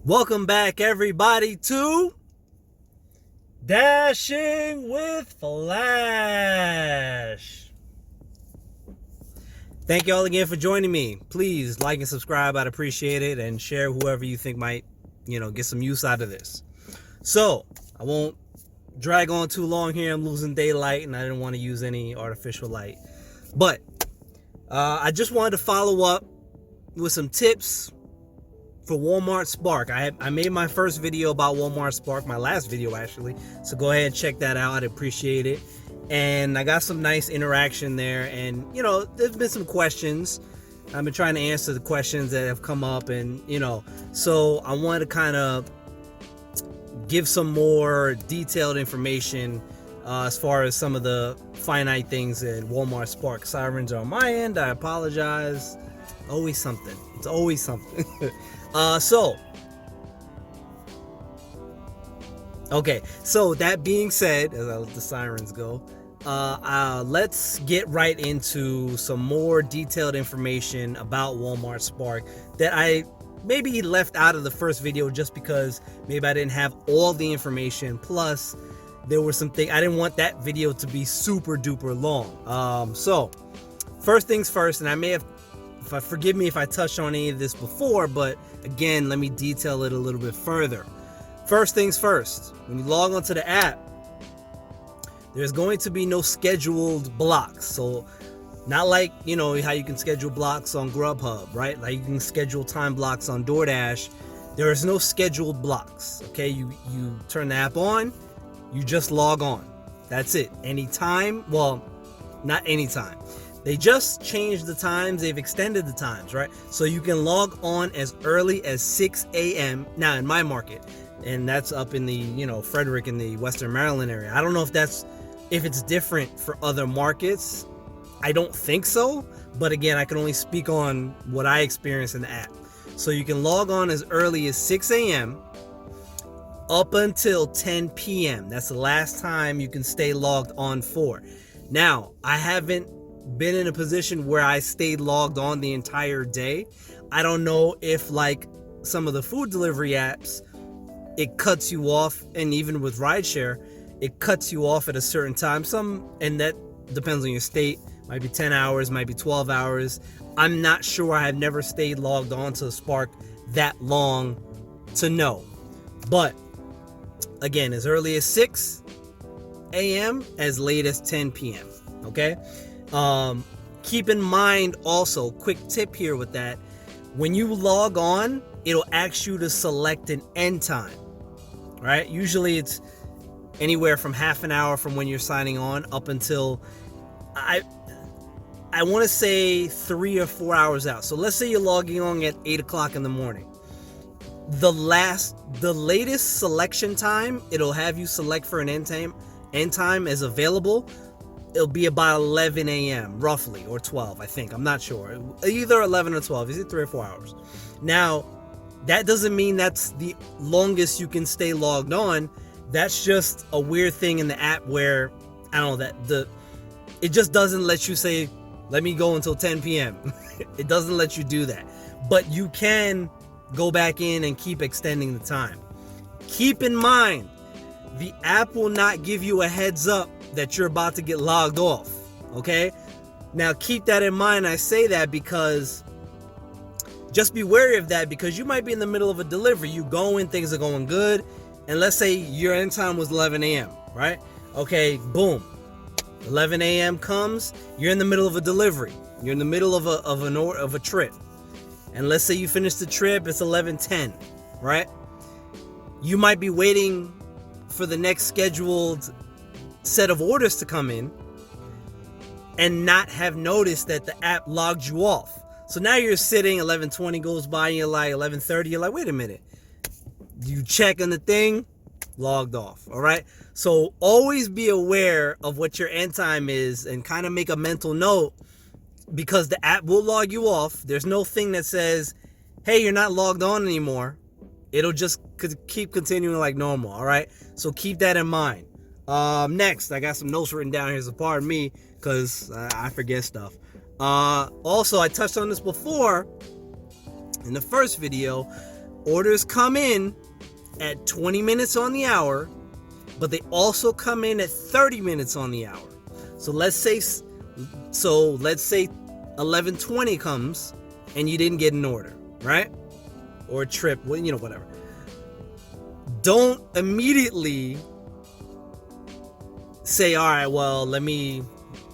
Welcome back, everybody, to Dashing with Flash. Thank you all again for joining me. Please like and subscribe. I'd appreciate it, and share whoever you think might, get some use out of this. So, I won't drag on too long here. I'm losing daylight, and I didn't want to use any artificial light. But I just wanted to follow up with some tips for Walmart Spark. I made my first video about Walmart Spark, my last video actually, so go ahead and check that out. I'd appreciate it. And I got some nice interaction there, and there's been some questions. I've been trying to answer the questions that have come up, and so I wanted to kind of give some more detailed information as far as some of the finite things in Walmart Spark. Sirens are on my end. I apologize. Always something. It's always something. So that being said, as I let the sirens go, let's get right into some more detailed information about Walmart Spark that I maybe left out of the first video just because maybe I didn't have all the information. Plus, there were some things I didn't want that video to be super duper long. So first things first, and I may have, forgive me if I touched on any of this before, but again, let me detail it a little bit further. First things first, when you log onto the app, there's going to be no scheduled blocks. So not like, how you can schedule blocks on Grubhub, right? Like you can schedule time blocks on DoorDash. There is no scheduled blocks, okay? You turn the app on, you just log on. That's it. Anytime, well, not anytime. They just changed the times. They've extended the times, right? So you can log on as early as 6 a.m. now in my market. And that's up in the, Frederick in the Western Maryland area. I don't know if it's different for other markets. I don't think so. But again, I can only speak on what I experienced in the app. So you can log on as early as 6 a.m. up until 10 p.m. That's the last time you can stay logged on for. Now, I haven't been in a position where I stayed logged on the entire day. I don't know if like some of the food delivery apps, it cuts you off, and even with rideshare, it cuts you off at a certain time. And that depends on your state. Might be 10 hours, might be 12 hours. I'm not sure. I have never stayed logged on to Spark that long to know. But again, as early as 6 a.m., as late as 10 p.m. Okay? Keep in mind also, quick tip here with that, when you log on, it'll ask you to select an end time, right? Usually it's anywhere from half an hour from when you're signing on up until, I want to say 3 or 4 hours out. So let's say you're logging on at 8 o'clock in the morning. The latest selection time it'll have you select for an end time is available. It'll be about 11 a.m. roughly, or 12, I think. I'm not sure. Either 11 or 12. Is it 3 or 4 hours? Now, that doesn't mean that's the longest you can stay logged on. That's just a weird thing in the app where, I don't know, it just doesn't let you say, let me go until 10 p.m. It doesn't let you do that. But you can go back in and keep extending the time. Keep in mind, the app will not give you a heads up that you're about to get logged off, okay? Now keep that in mind. I say that because just be wary of that, because you might be in the middle of a delivery. You go in, things are going good, and let's say your end time was 11 a.m., right? Okay, boom. 11 a.m. comes, you're in the middle of a delivery. You're in the middle of a trip. And let's say you finish the trip, it's 11:10, right? You might be waiting for the next scheduled set of orders to come in and not have noticed that the app logged you off. So now you're sitting, 11:20 goes by, and you're like 11:30, you're like, wait a minute. You check on the thing, logged off. All right. So always be aware of what your end time is and kind of make a mental note, because the app will log you off. There's no thing that says, hey, you're not logged on anymore. It'll just keep continuing like normal. All right. So keep that in mind. Next, I got some notes written down here, so pardon me, because I forget stuff. Also, I touched on this before in the first video. orders come in at 20 minutes on the hour, but they also come in at 30 minutes on the hour. So let's say 11:20 comes and you didn't get an order, right? Or a trip, whatever. Don't immediately say, all right, well, let me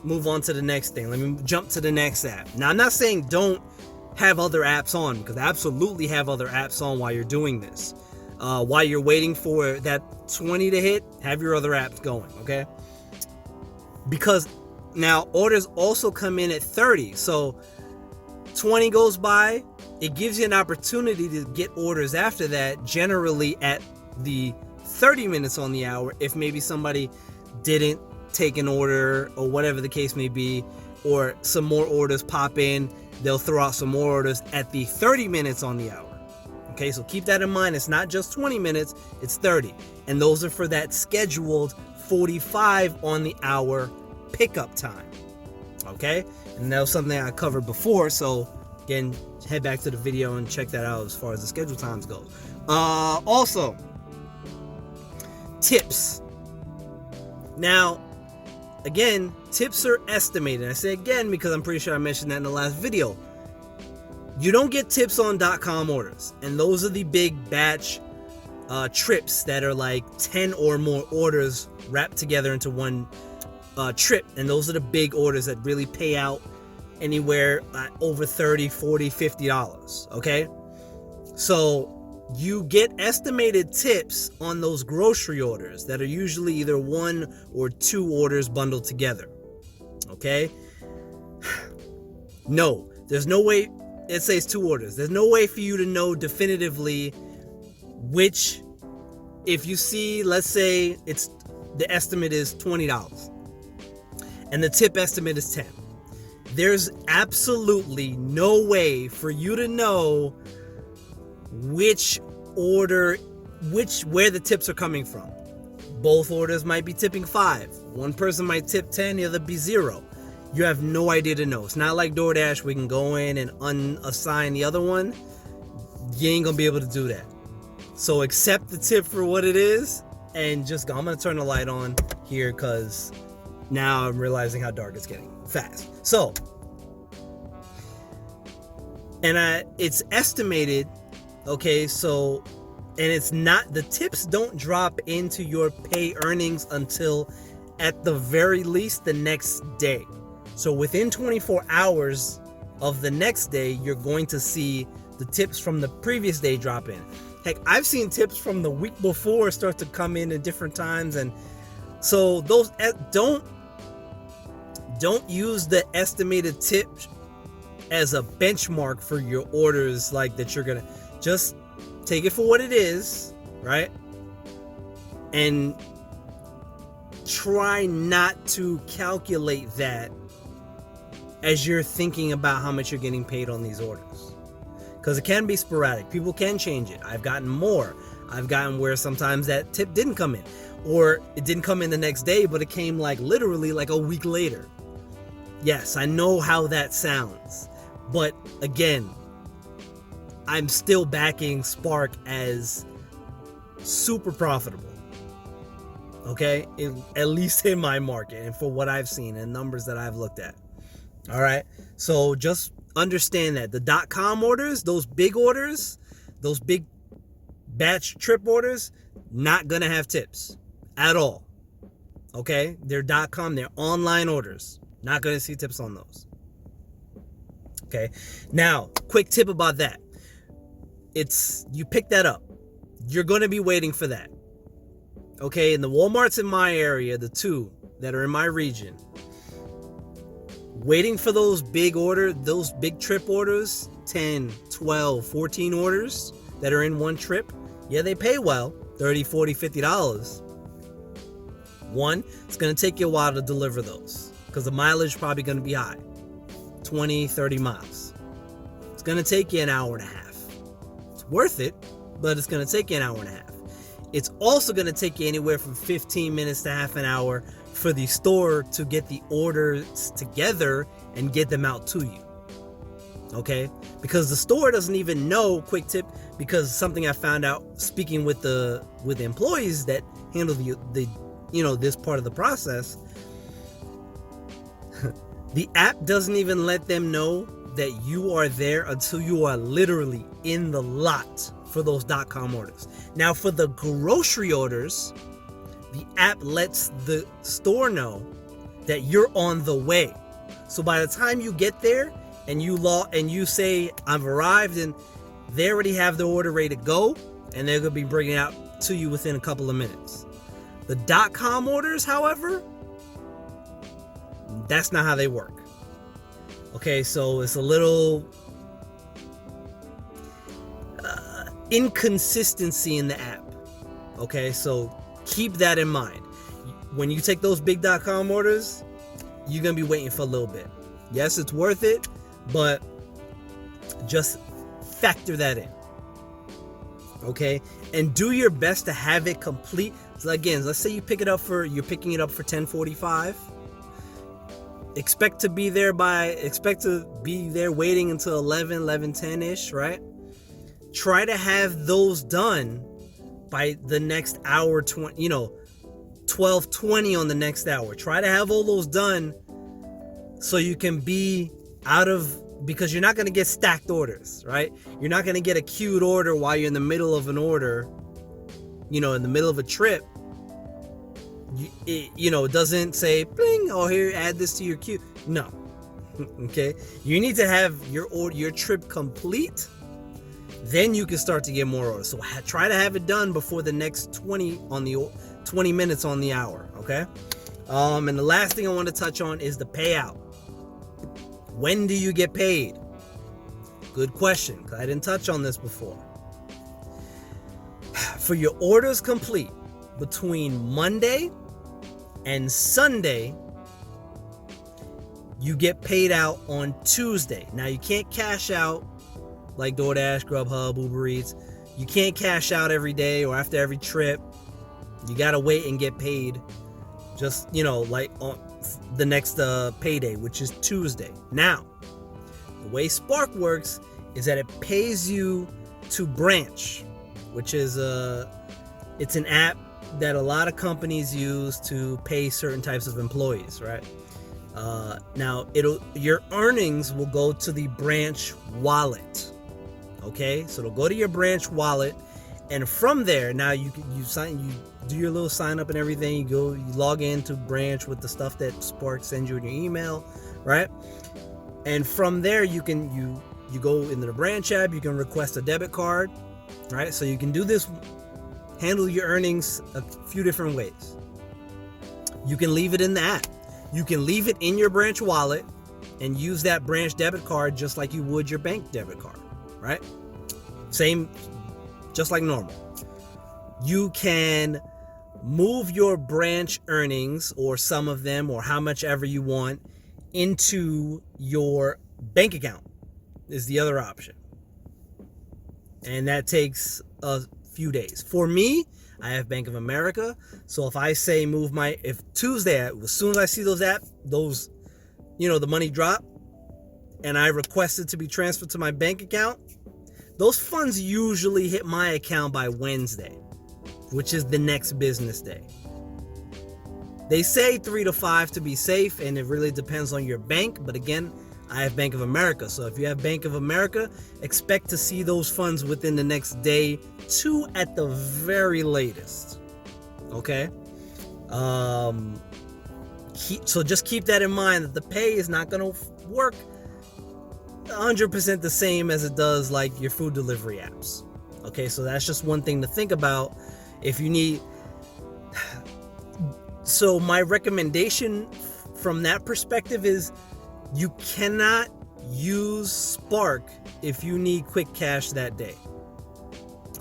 move on to the next thing. Let me jump to the next app. Now, I'm not saying don't have other apps on, because absolutely have other apps on while you're doing this. While you're waiting for that 20 to hit, have your other apps going, okay? Because now orders also come in at 30. So 20 goes by, it gives you an opportunity to get orders after that, generally at the 30 minutes on the hour, if maybe somebody didn't take an order or whatever the case may be, or some more orders pop in, they'll throw out some more orders at the 30 minutes on the hour. Okay, so keep that in mind. It's not just 20 minutes, it's 30. And those are for that scheduled 45 on the hour pickup time. Okay, and that was something I covered before. So again, head back to the video and check that out as far as the schedule times goes. Also, tips. Now, again, tips are estimated. I say again because I'm pretty sure I mentioned that in the last video. You don't get tips on .com orders, and those are the big batch trips that are like 10 or more orders wrapped together into one trip, and those are the big orders that really pay out anywhere over $30, $40, $50, okay? So you get estimated tips on those grocery orders that are usually either 1 or 2 orders bundled together, okay? No, there's no way. It says 2 orders. There's no way for you to know definitively which, if you see, let's say the estimate is $20 and the tip estimate is 10. There's absolutely no way for you to know where the tips are coming from. Both orders might be tipping 5. One person might tip 10, the other be 0. You have no idea to know. It's not like DoorDash. We can go in and unassign the other one. You ain't gonna be able to do that. So accept the tip for what it is and just go. I'm gonna turn the light on here because now I'm realizing how dark it's getting fast. So, and it's estimated, okay, so, and it's not, the tips don't drop into your pay earnings until at the very least the next day. So within 24 hours of the next day, you're going to see the tips from the previous day drop in. Heck, I've seen tips from the week before start to come in at different times. And so those don't use the estimated tip as a benchmark for your orders, like that you're gonna just take it for what it is, right? And try not to calculate that as you're thinking about how much you're getting paid on these orders, because it can be sporadic. People can change it. I've gotten more. I've gotten where sometimes that tip didn't come in, or it didn't come in the next day, but it came like literally like a week later. Yes, I know how that sounds, but again, I'm still backing Spark as super profitable. Okay, at least in my market and for what I've seen and numbers that I've looked at. All right, so just understand that the .com orders, those big orders, those big batch trip orders, not gonna have tips at all. Okay, they're .com, they're online orders, not gonna see tips on those. Okay, now quick tip about that. You pick that up, you're gonna be waiting for that. Okay, and the Walmarts in my area, the 2 that are in my region, waiting for those big trip orders, 10, 12, 14 orders that are in one trip. Yeah, they pay well, $30, $40, $50. One, it's going to take you a while to deliver those because the mileage is probably going to be high, 20, 30 miles. It's going to take you an hour and a half. It's worth it, but it's going to take you an hour and a half. It's also going to take you anywhere from 15 minutes to half an hour for the store to get the orders together and get them out to you. Okay, because the store doesn't even know. Quick tip, because something I found out speaking with the employees that handle the this part of the process. The app doesn't even let them know that you are there until you are literally in the lot for those .com orders. Now, for the grocery orders, the app lets the store know that you're on the way. So by the time you get there and you say I've arrived, and they already have the order ready to go, and they're gonna be bringing it out to you within a couple of minutes. The .com orders, however, that's not how they work. Okay, so it's a little inconsistency in the app. Okay, so keep that in mind. When you take those big .com orders, you're gonna be waiting for a little bit. Yes, it's worth it, but just factor that in. Okay, and do your best to have it complete. So again, let's say you're picking it up for 10:45. Expect to be there waiting until 11:10 ish, right? Try to have those done by the next hour, 12:20 on the next hour. Try to have all those done so you can be because you're not going to get stacked orders, right? You're not going to get a queued order while you're in the middle of an order, in the middle of a trip. It doesn't say, bling, oh, here, add this to your queue. No. Okay. You need to have your trip complete. Then you can start to get more orders. So try to have it done before the next 20 minutes on the hour. Okay. And the last thing I want to touch on is the payout. When do you get paid? Good question, because I didn't touch on this before. For your orders complete between Monday and Sunday, you get paid out on Tuesday. Now, you can't cash out like DoorDash, Grubhub, Uber Eats. You can't cash out every day or after every trip. You got to wait and get paid just, like on the next payday, which is Tuesday. Now, the way Spark works is that it pays you to Branch, which is it's an app that a lot of companies use to pay certain types of employees, right? Now, your earnings will go to the Branch wallet. Okay, so it'll go to your Branch wallet, and from there, now you do your little sign up and everything. You log into Branch with the stuff that Spark sends you in your email, right? And from there, you go into the Branch app. You can request a debit card, right? So you can do this, handle your earnings a few different ways. You can leave it in the app. You can leave it in your Branch wallet and use that Branch debit card just like you would your bank debit card, right? Same, just like normal. You can move your Branch earnings, or some of them, or how much ever you want, into your bank account is the other option. And that takes a few days. For me, I have Bank of America. So if I say if Tuesday, as soon as I see those the money drop, and I request it to be transferred to my bank account, those funds usually hit my account by Wednesday, which is the next business day. They say 3 to 5 to be safe, and it really depends on your bank. But again, I have Bank of America. So if you have Bank of America, expect to see those funds within the next day, 2 at the very latest. Okay? So just keep that in mind, that the pay is not going to work 100% the same as it does like your food delivery apps. Okay, so that's just one thing to think about if you need. So my recommendation from that perspective is you cannot use Spark if you need quick cash that day.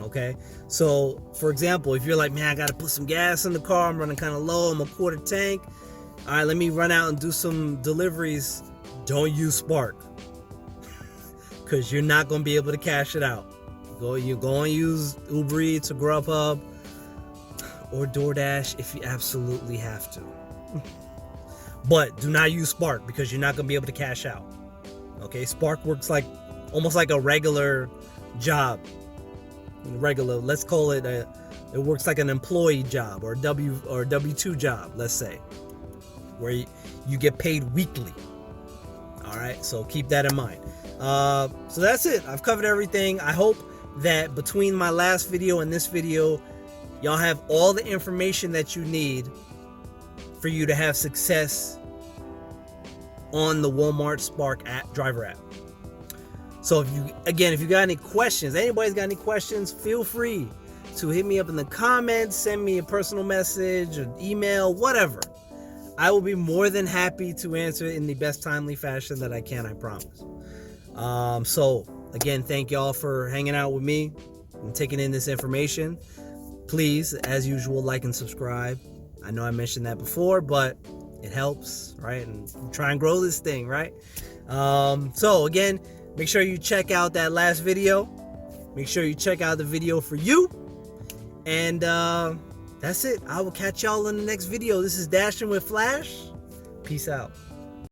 Okay, so for example, if you're like, man, I gotta put some gas in the car, I'm running kind of low, I'm a quarter tank, all right, let me run out and do some deliveries. Don't use Spark, because you're not going to be able to cash it out. You go and use Uber Eats or Grubhub or DoorDash if you absolutely have to. But do not use Spark, because you're not going to be able to cash out. Okay, Spark works like almost like a regular job. Regular, let's call it it works like an employee job or W2 job, let's say, where you get paid weekly. All right, so keep that in mind. So that's it. I've covered everything. I hope that between my last video and this video, y'all have all the information that you need for you to have success on the Walmart Spark app, driver app. So if you got any questions, anybody's got any questions, feel free to hit me up in the comments, send me a personal message, an email, whatever. I will be more than happy to answer it in the best timely fashion that I can, I promise. So again, thank y'all for hanging out with me and taking in this information. Please, as usual, like and subscribe. I know I mentioned that before, but it helps, right? And try and grow this thing, right? So again, make sure you check out that last video. Make sure you check out the video for you. And that's it. I will catch y'all in the next video. This is Dashing with Flash. Peace out.